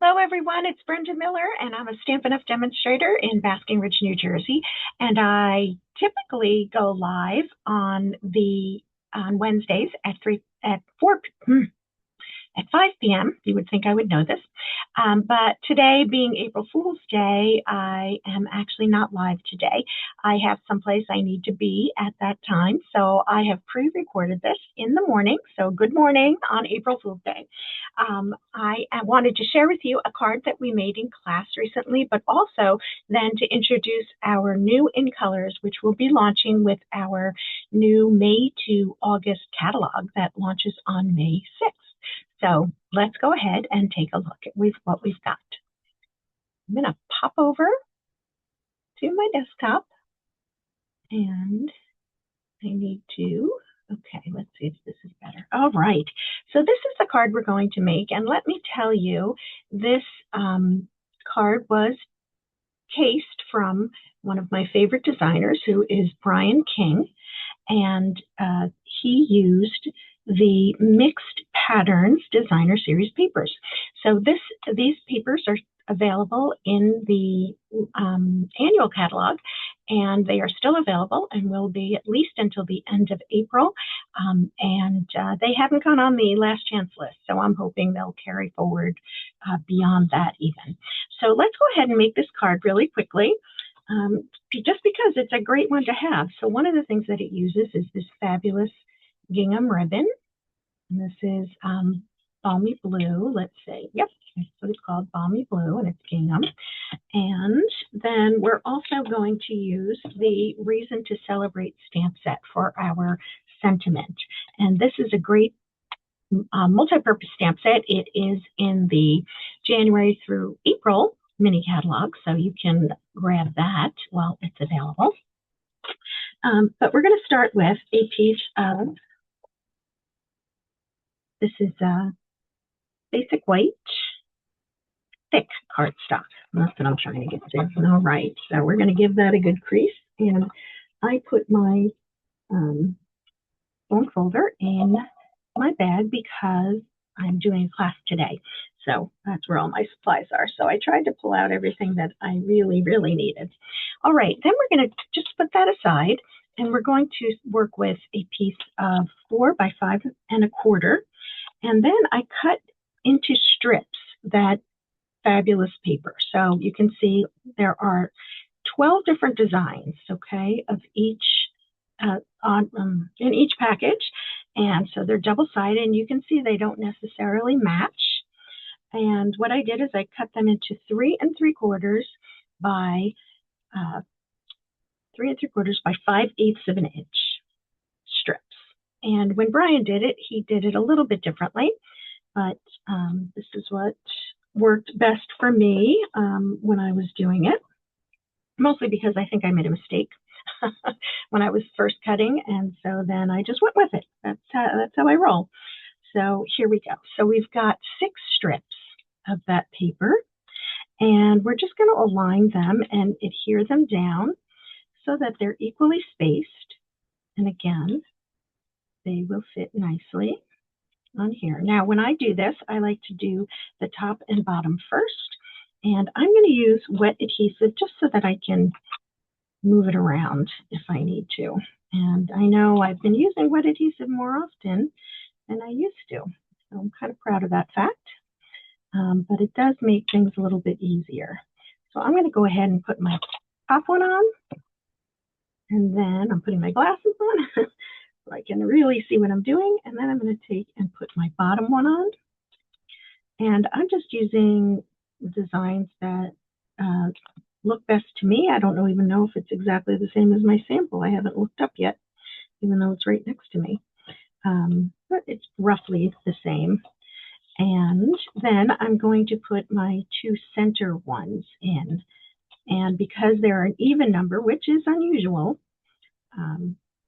Hello, everyone. It's Brenda Miller, and I'm a Stampin' Up! Demonstrator in Basking Ridge, New Jersey. And I typically go live on Wednesdays at 5 p.m. You would think I would know this. But today, being April Fool's Day, I am actually not live today. I have someplace I need to be at that time. So I have pre-recorded this in the morning. So good morning on April Fool's Day. I wanted to share with you a card that we made in class recently, but also then to introduce our new in colors, which we'll be launching with our new May to August catalog that launches on May 6th. So let's go ahead and take a look at what we've got. I'm going to pop over to my desktop, and I need to, okay, let's see if this is better. All right, so this is the card we're going to make, and let me tell you, this card was cased from one of my favorite designers, who is Brian King, and he used the Mixed Patterns Designer Series papers. So these papers are available in the annual catalog, and they are still available and will be at least until the end of April. And they haven't gone on the last chance list, so I'm hoping they'll carry forward beyond that even. So let's go ahead and make this card really quickly. Just because it's a great one to have. So one of the things that it uses is this fabulous gingham ribbon. And this is balmy blue. Let's see. Yep, that's what it's called, balmy blue, and it's gingham. And then we're also going to use the Reason to Celebrate stamp set for our sentiment. And this is a great multi-purpose stamp set. It is in the January through April mini catalog, so you can grab that while it's available. But we're going to start with a piece of, this is basic white, thick cardstock. That's what I'm trying to get to. All right, so we're going to give that a good crease, and I put my bone folder in my bag because I'm doing a class today. So that's where all my supplies are. So I tried to pull out everything that I really, really needed. All right, then we're going to just put that aside, and we're going to work with a piece of 4 by 5 1/4. And then I cut into strips that fabulous paper. So you can see there are 12 different designs, okay, of each in each package. And so they're double-sided, and you can see they don't necessarily match. And what I did is I cut them into 3 3/4 by 3 3/4 by 5/8 of an inch strips. And when Brian did it, he did it a little bit differently, but this is what worked best for me when I was doing it, mostly because I think I made a mistake when I was first cutting, and so then I just went with it. That's how I roll. So here we go. So we've got 6 strips of that paper, and we're just going to align them and adhere them down so that they're equally spaced. And again, they will fit nicely on here. Now, when I do this, I like to do the top and bottom first, and I'm going to use wet adhesive just so that I can move it around if I need to. And I know I've been using wet adhesive more often than I used to, so I'm kind of proud of that fact. But it does make things a little bit easier. So I'm going to go ahead and put my top one on, and then I'm putting my glasses on so I can really see what I'm doing, and then I'm going to take and put my bottom one on. And I'm just using designs that look best to me. I don't even know if it's exactly the same as my sample. I haven't looked up yet, even though it's right next to me. But it's roughly the same. And then I'm going to put my 2 center ones in. And because they're an even number, which is unusual,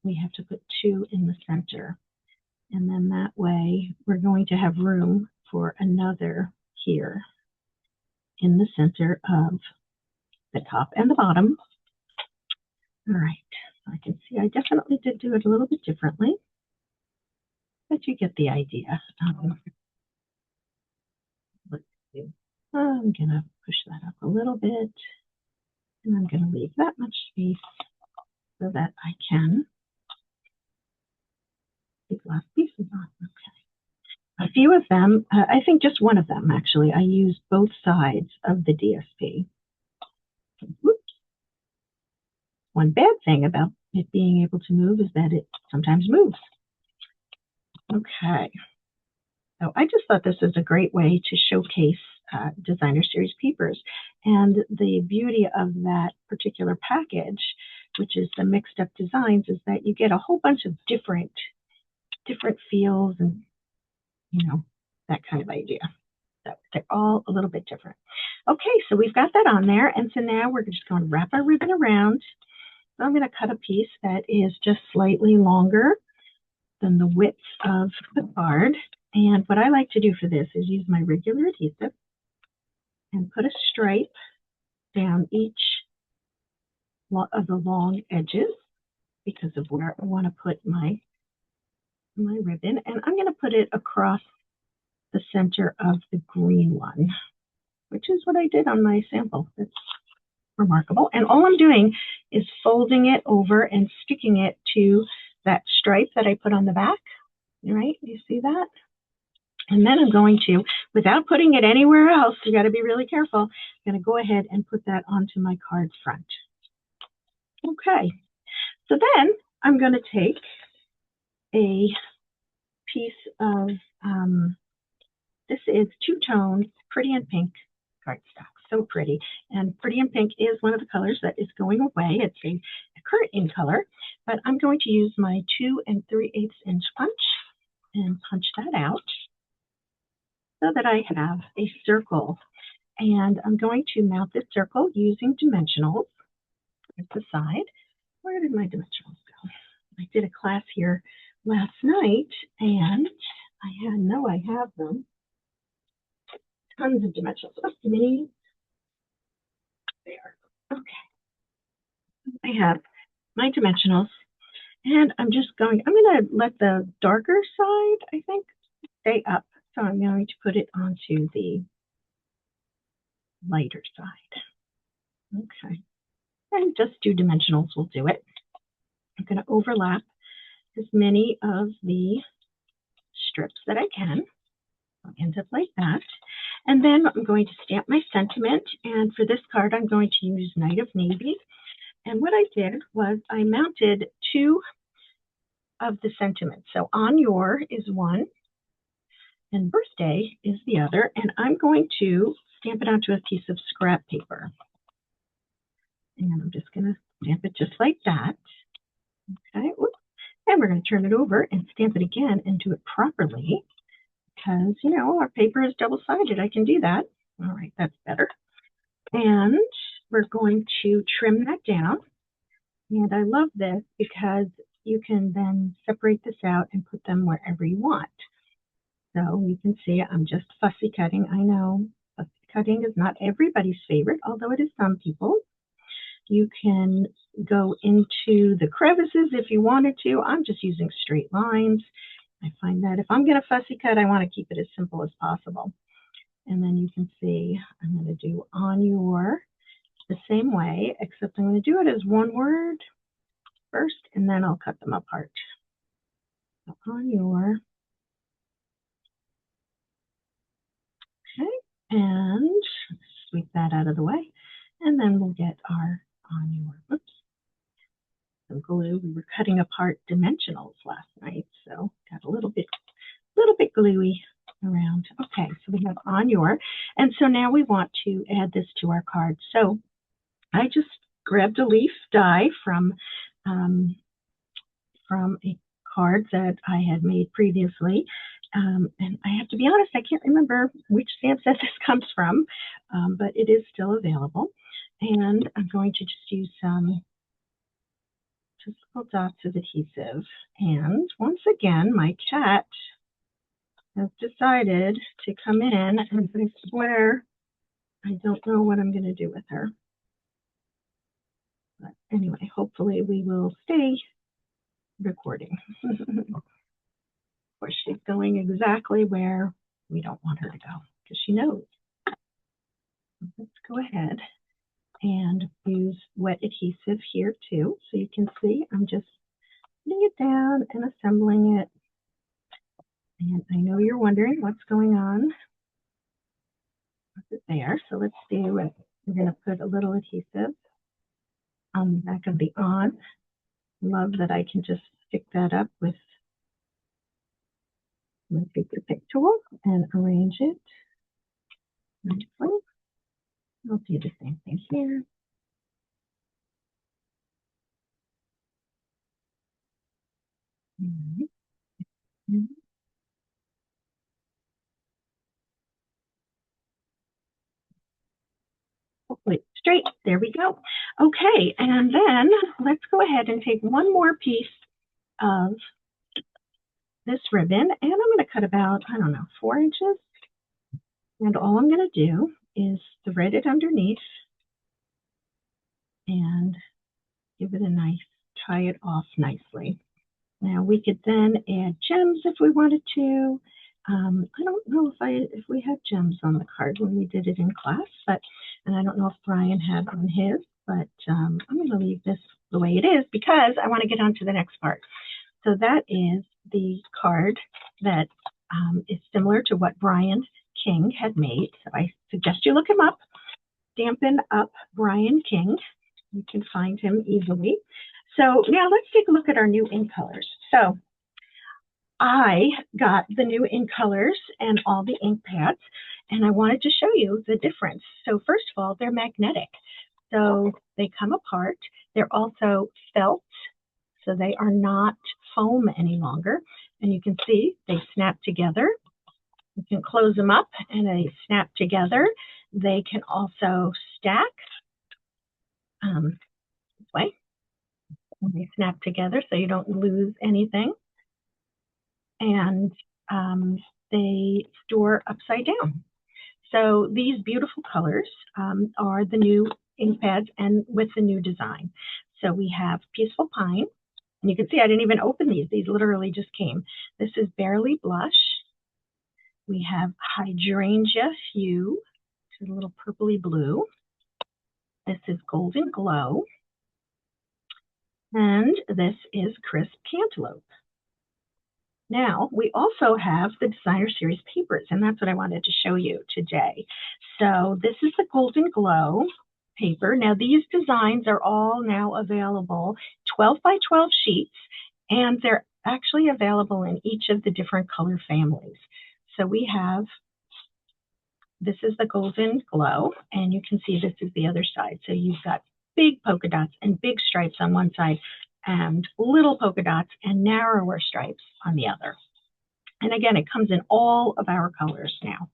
we have to put 2 in the center. And then that way we're going to have room for another here in the center of the top and the bottom. All right, I can see I definitely did do it a little bit differently, but you get the idea. Let's see. I'm going to push that up a little bit, and I'm going to leave that much space so that I can keep last pieces on. Okay. A few of them, I think just one of them actually, I used both sides of the DSP. Whoops. One bad thing about it being able to move is that it sometimes moves. Okay. So I just thought this was a great way to showcase designer series papers. And the beauty of that particular package, which is the mixed up designs, is that you get a whole bunch of different feels and, that kind of idea. So they're all a little bit different. Okay, so we've got that on there. And so now we're just going to wrap our ribbon around. So I'm going to cut a piece that is just slightly longer than the width of the card. And what I like to do for this is use my regular adhesive and put a stripe down each of the long edges because of where I want to put my ribbon. And I'm going to put it across the center of the green one, which is what I did on my sample. That's remarkable. And all I'm doing is folding it over and sticking it to that stripe that I put on the back. Right? You see that? And then I'm going to, without putting it anywhere else, you got to be really careful, I'm going to go ahead and put that onto my card front. Okay, so then I'm going to take a piece of, this is two-tone Pretty in Pink cardstock. So pretty. And Pretty in Pink is one of the colors that is going away. It's a current in color, but I'm going to use my 2 3/8 inch punch and punch that out so that I have a circle. And I'm going to mount this circle using dimensionals at the side. Where did my dimensionals go? I did a class here last night, and I have them. Tons of dimensionals. Oh, mini. There. Okay. I have my dimensionals, and I'm going to let the darker side, I think, stay up. So I'm going to put it onto the lighter side. Okay. And just 2 dimensionals will do it. I'm going to overlap as many of the strips that I can. I'll end up like that. And then I'm going to stamp my sentiment. And for this card, I'm going to use Night of Navy. And what I did was I mounted 2 of the sentiments. So On Your is one, and Birthday is the other. And I'm going to stamp it onto a piece of scrap paper. And I'm just going to stamp it just like that. Okay. And we're going to turn it over and stamp it again and do it properly. Because, our paper is double-sided. I can do that. All right, that's better. And we're going to trim that down. And I love this because you can then separate this out and put them wherever you want. So you can see I'm just fussy cutting. I know fussy cutting is not everybody's favorite, although it is some people. You can go into the crevices if you wanted to. I'm just using straight lines. I find that if I'm going to fussy cut, I want to keep it as simple as possible. And then you can see I'm going to do On Your the same way, except I'm going to do it as one word first, and then I'll cut them apart. So On Your. Okay, and sweep that out of the way. And then we'll get our On Your. Oops. Some glue. We were cutting apart dimensionals last night, so got a little bit gluey around. Okay, so we have On Your, and so now we want to add this to our card. So I just grabbed a leaf die from a card that I had made previously, and I have to be honest, I can't remember which stamp set this comes from, but it is still available. And I'm going to just use some little dots of adhesive. And once again, my cat has decided to come in, and I swear I don't know what I'm going to do with her. But anyway, hopefully we will stay recording. Of course, she's going exactly where we don't want her to go because she knows. Let's go ahead and use wet adhesive here too. So you can see I'm just putting it down and assembling it. And I know you're wondering what's going on. What's it there? So let's do it. We're going to put a little adhesive on the back of the on. Love that I can just stick that up with my paper pick tool and arrange it nicely. I'll do the same thing here. Hopefully straight. There we go. Okay, and then let's go ahead and take one more piece of this ribbon, and I'm going to cut about, I don't know, 4 inches. And all I'm going to do is thread it underneath and give it a nice, tie it off nicely. Now we could then add gems if we wanted to. I don't know if we had gems on the card when we did it in class, and I don't know if Brian had on his, but I'm going to leave this the way it is because I want to get on to the next part. So that is the card that is similar to what Brian King had made. So I suggest you look him up. Stampin Up Brian King. You can find him easily. So now let's take a look at our new ink colors. So I got the new ink colors and all the ink pads, and I wanted to show you the difference. So first of all, they're magnetic. So they come apart. They're also felt, so they are not foam any longer. And you can see they snap together. You can close them up and they snap together. They can also stack this way. They snap together so you don't lose anything. And they store upside down. So these beautiful colors are the new ink pads and with the new design. So we have Peaceful Pine. And you can see I didn't even open these. These literally just came. This is Barely Blush. We have Hydrangea Hue, which is a little purpley blue. This is Golden Glow. And this is Crisp Cantaloupe. Now, we also have the Designer Series papers, and that's what I wanted to show you today. So this is the Golden Glow paper. Now, these designs are all now available, 12 by 12 sheets, and they're actually available in each of the different color families. So we have, this is the Golden Glow, and you can see this is the other side. So you've got big polka dots and big stripes on one side, and little polka dots and narrower stripes on the other. And again, it comes in all of our colors now.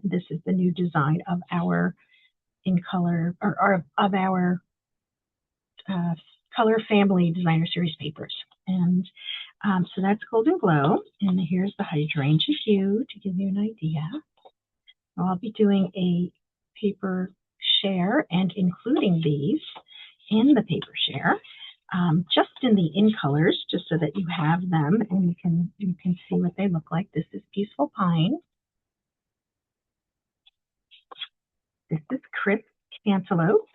This is the new design of our in color, or of our color family Designer Series papers. And so that's Golden Glow, and here's the Hydrangea Hue to give you an idea. So I'll be doing a paper share and including these in the paper share. Just in the in colors, just so that you have them and you can see what they look like. This is Peaceful Pine. This is Crisp Cantaloupe.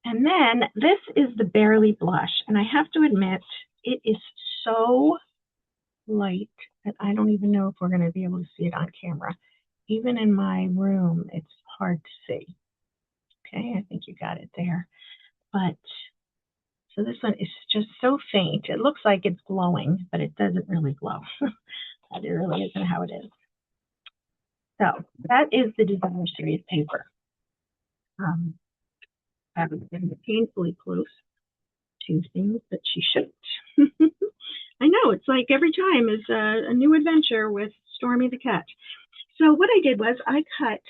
And then this is the Barely Blush. And I have to admit, it is so light that I don't even know if we're going to be able to see it on camera. Even in my room, it's hard to see. Okay, I think you got it there. But so this one is just so faint. It looks like it's glowing, but it doesn't really glow. That really isn't how it is. So that is the Designer Series paper. I was getting painfully close to things that she shouldn't. I know, it's like every time is a new adventure with Stormy the cat. So what I did was I cut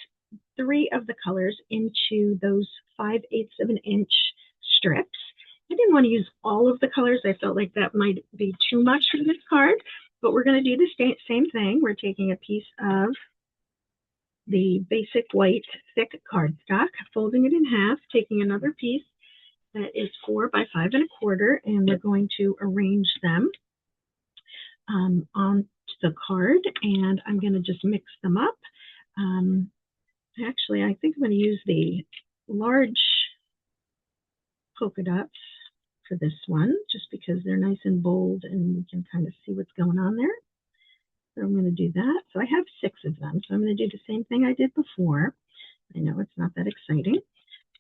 3 of the colors into those 5/8 of an inch strips. I didn't want to use all of the colors. I felt like that might be too much for this card, but we're going to do the same thing. We're taking a piece of the basic white thick cardstock, folding it in half, taking another piece that is 4 by 5 1/4, and we're going to arrange them on the card, and I'm going to just mix them up Actually, I think I'm going to use the large polka dots for this one, just because they're nice and bold and you can kind of see what's going on there. So I'm going to do that. So I have 6 of them. So I'm going to do the same thing I did before. I know it's not that exciting.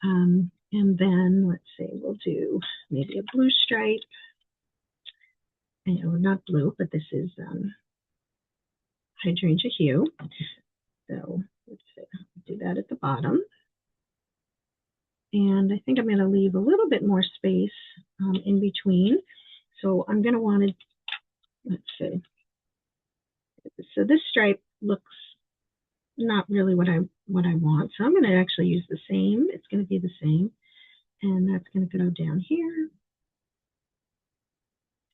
And then let's see, we'll do maybe a blue stripe. Or not blue, but this is hydrangea hue. So let's see, do that at the bottom. And I think I'm going to leave a little bit more space in between. So I'm going to want to, let's see. So this stripe looks not really what I want. So I'm going to actually use the same. It's going to be the same. And that's going to go down here.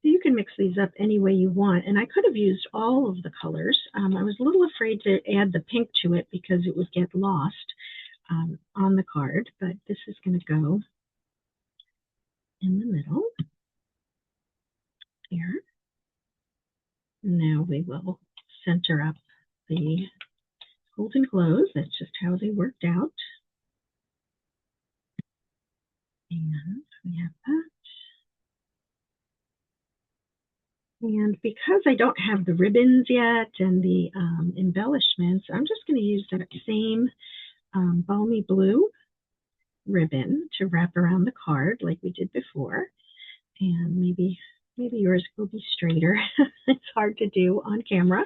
So you can mix these up any way you want. And I could have used all of the colors. I was a little afraid to add the pink to it because it would get lost on the card. But this is going to go in the middle here. Now we will center up the golden glows. That's just how they worked out. And we have that. And because I don't have the ribbons yet and the embellishments, I'm just going to use that same balmy blue ribbon to wrap around the card like we did before. And maybe yours will be straighter. It's hard to do on camera.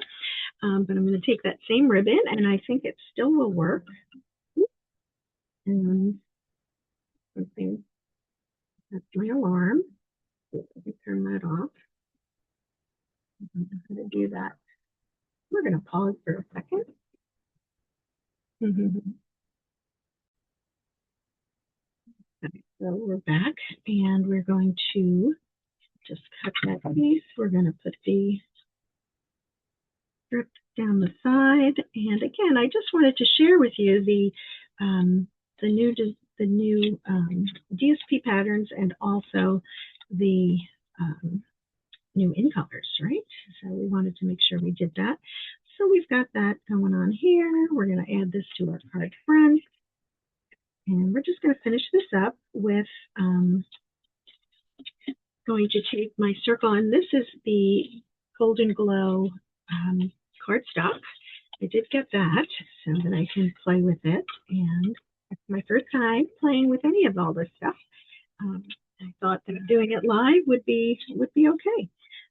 But I'm going to take that same ribbon, and I think it still will work. And something, that's my alarm. Let me turn that off. I'm going to do that. We're going to pause for a second. Okay, so we're back, and we're going to just cut that piece. We're going to put the strip down the side. And again, I just wanted to share with you the new DSP patterns and also the new in colors, right? So we wanted to make sure we did that. So we've got that going on here. We're going to add this to our card front. And we're just going to finish this up with going to take my circle. And this is the Golden Glow cardstock. I did get that so that I can play with it. And it's my first time playing with any of all this stuff. I thought that doing it live would be okay.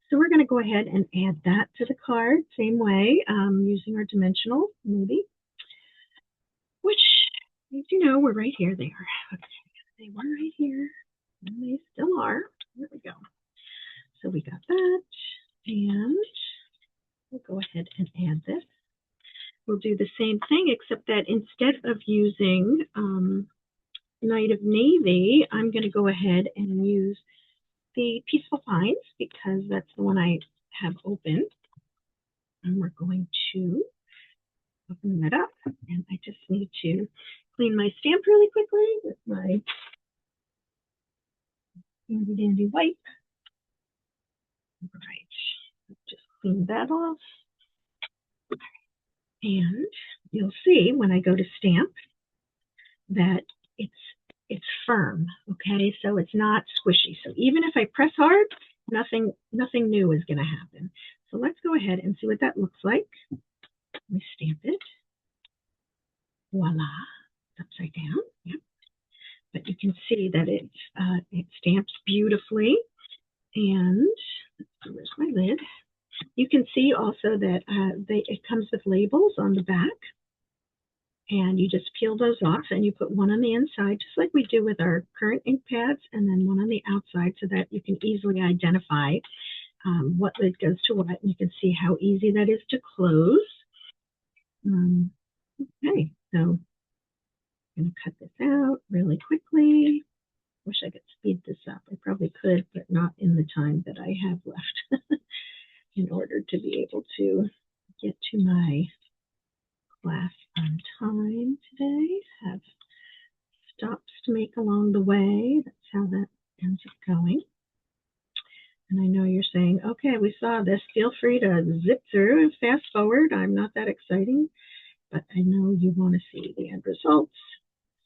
So we're going to go ahead and add that to the card, same way, using our dimensional, maybe, which, as you know, we're right here. They are. Okay. They were right here, and they still are. There we go. So we got that, and we'll go ahead and add this. We'll do the same thing, except that instead of using Night of Navy, I'm going to go ahead and use the Peaceful Pines because that's the one I have open. And we're going to open that up. And I just need to clean my stamp really quickly with my handy dandy wipe. All right, just clean that off. And you'll see when I go to stamp that it's firm, okay? So it's not squishy. So even if I press hard, nothing new is going to happen. So let's go ahead and see what that looks like. Let me stamp it. Voila, it's upside down. Yep. But you can see that it stamps beautifully. And where's my lid? You can see also that it comes with labels on the back. And you just peel those off and you put one on the inside, just like we do with our current ink pads, and then one on the outside so that you can easily identify what lid goes to what. And you can see how easy that is to close. Okay, so I'm going to cut this out really quickly. Wish I could speed this up. I probably could, but not in the time that I have left in order to be able to get to my class on time today. Have stops to make along the way. That's how that ends up going. And I know you're saying, okay, we saw this. Feel free to zip through and fast forward. I'm not that exciting. but I know you want to see the end results,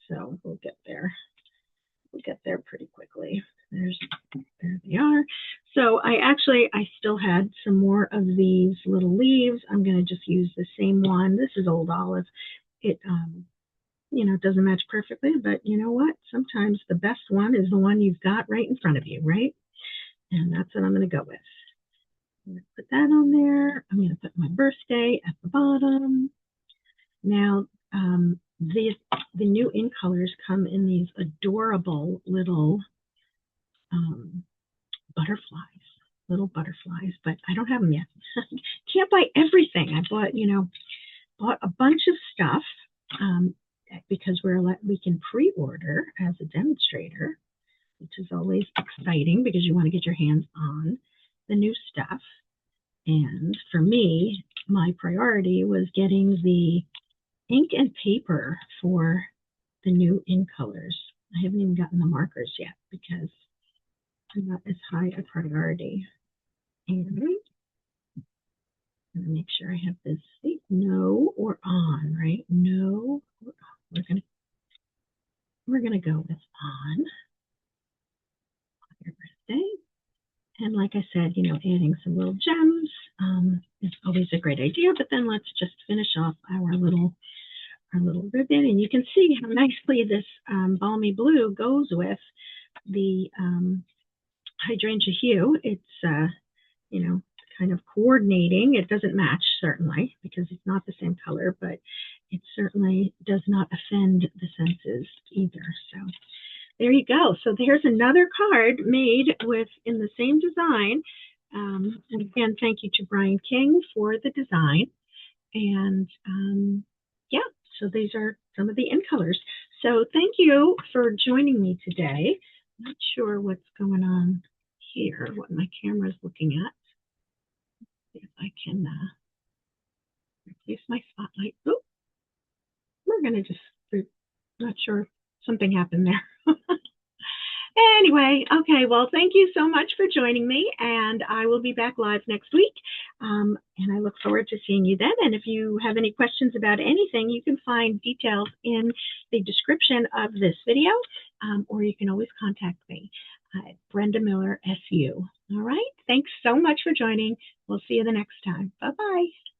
so we'll get there. We'll get there pretty quickly. There they are. So I still had some more of these little leaves. I'm going to just use the same one. This is Old Olive. It, doesn't match perfectly, but you know what? Sometimes the best one is the one you've got right in front of you, right? And that's what I'm going to go with. I'm going to put that on there. I'm going to put my birthday at the bottom. Now, the new in colors come in these adorable little little butterflies, but I don't have them yet. Can't buy everything. I bought a bunch of stuff because we can pre-order as a demonstrator, which is always exciting because you want to get your hands on the new stuff. And for me, my priority was getting the ink and paper for the new in colors. I haven't even gotten the markers yet because I'm not as high a priority. And I'm going to make sure I have this no or on, right? No or on. We're gonna go with on your birthday. And like I said, adding some little gems is always a great idea. But then let's just finish off our little ribbon, and you can see how nicely this balmy blue goes with the hydrangea hue. It's kind of coordinating. It doesn't match certainly because it's not the same color, but it certainly does not offend the senses either. So there you go. So there's another card made in the same design. And again, thank you to Brian King for the design. And yeah, so these are some of the in colors. So thank you for joining me today. I'm not sure what's going on here, what my camera is looking at. See if I can replace my spotlight. Oh, we're going to just, not sure, something happened there. Anyway, okay, well, thank you so much for joining me, and I will be back live next week, and I look forward to seeing you then. And if you have any questions about anything, you can find details in the description of this video, or you can always contact me at Brenda Miller SU. All right, thanks so much for joining. We'll see you the next time. Bye-bye.